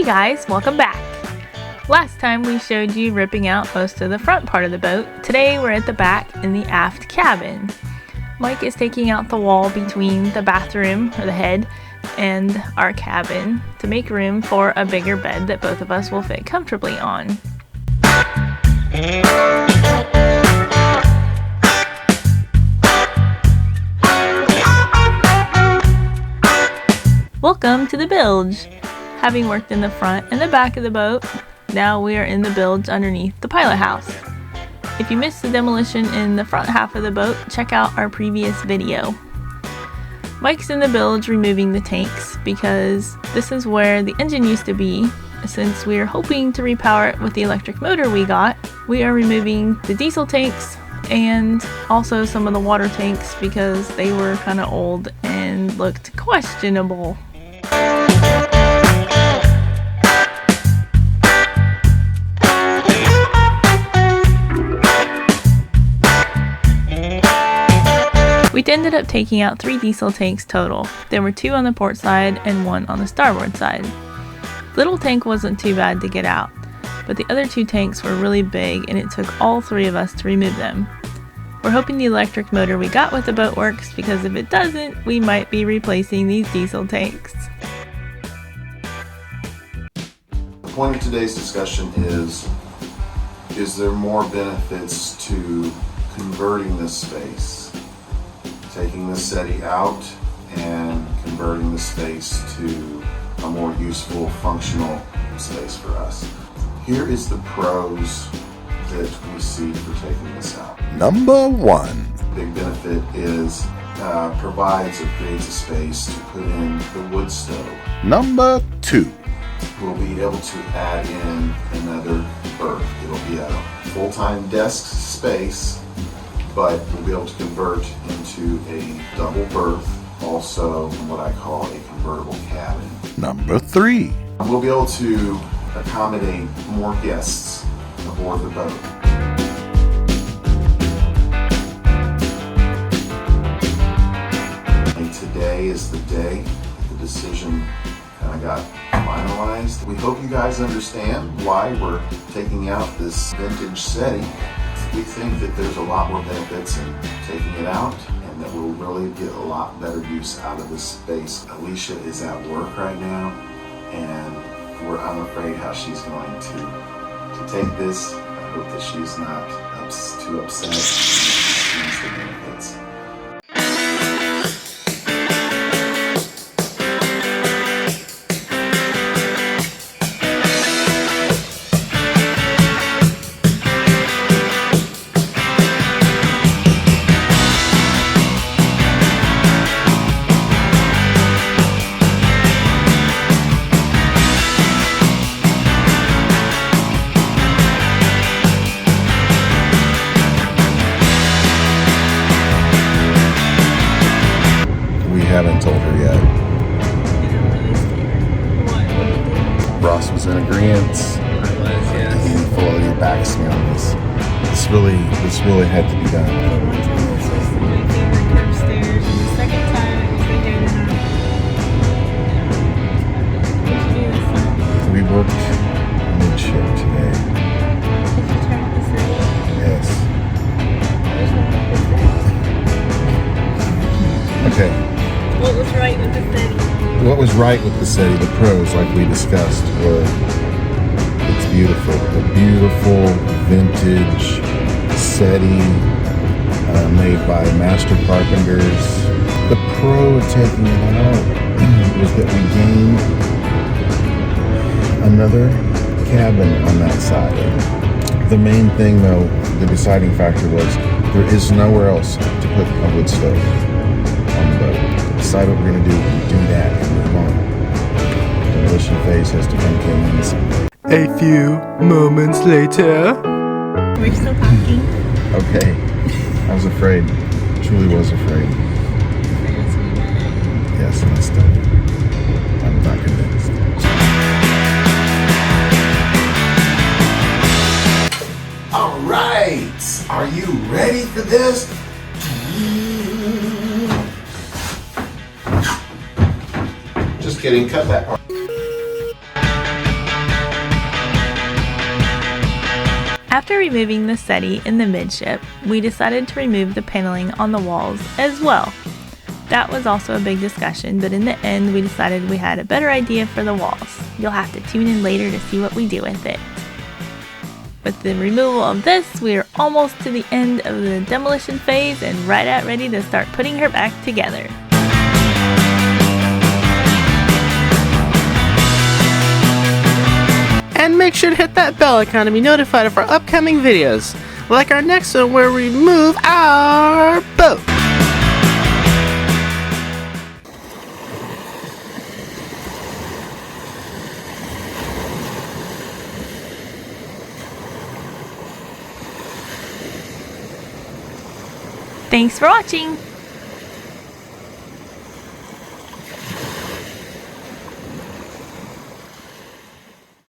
guys, welcome back. Last time we showed you ripping out most of the front part of the boat. Today we're at the back in the aft cabin. Mike is taking out the wall between the bathroom, or the head, and our cabin to make room for a bigger bed that both of us will fit comfortably on. Welcome to the bilge. Having worked in the front and the back of the boat, now we are in the bilge underneath the pilot house. If you missed the demolition in the front half of the boat, check out our previous video. Mike's in the bilge removing the tanks because this is where the engine used to be. Since we are hoping to repower it with the electric motor we got, we are removing the diesel tanks and also some of the water tanks because they were kind of old and looked questionable. We ended up taking out 3 diesel tanks total. There were 2 on the port side and 1 on the starboard side. The little tank wasn't too bad to get out, but the other 2 tanks were really big and it took all 3 of us to remove them. We're hoping the electric motor we got with the boat works, because if it doesn't, we might be replacing these diesel tanks. The point of today's discussion is there more benefits to converting this space? Taking the Settee out and converting the space to a more useful, functional space for us. Here is the pros that we see for taking this out. Number 1. Big benefit is provides or creates a space to put in the wood stove. Number 2. We'll be able to add in another berth. It'll be a full-time desk space, but we'll be able to convert into a double berth, also what I call a convertible cabin. Number 3. We'll be able to accommodate more guests aboard the boat. And today is the day the decision kind of got finalized. We hope you guys understand why we're taking out this vintage Settee. We think that there's a lot more benefits in taking it out, and that we'll really get a lot better use out of this space. Alicia is at work right now, and I'm afraid how she's going to take this. I hope that she's not too upset. She sees the benefits. Haven't told her yet. Ross was in agreement. He fully backs me on this. This really had to be done. We worked mid-ship today. Yes. Okay. What was right with the Settee? What was right with the Settee, the pros, like we discussed, were it's beautiful. The beautiful vintage Settee made by master carpenters. The pro of taking it out was that we gained another cabin on that side. The main thing, though, the deciding factor was there is nowhere else to put a wood stove on the boat. Decide what we're going to do and do that and move on. Demolition phase has to come to an end. A few moments later. We're still packing. Okay. I was afraid. Truly was afraid. Yes, and I still I'm not convinced. All right, are you ready for this? Just kidding, cut that part. After removing the settee in the midship, we decided to remove the paneling on the walls as well. That was also a big discussion, but in the end we decided we had a better idea for the walls. You'll have to tune in later to see what we do with it. With the removal of this, we are almost to the end of the demolition phase and right at ready to start putting her back together. And make sure to hit that bell icon to be notified of our upcoming videos, like our next one where we move our boat. Thanks for watching!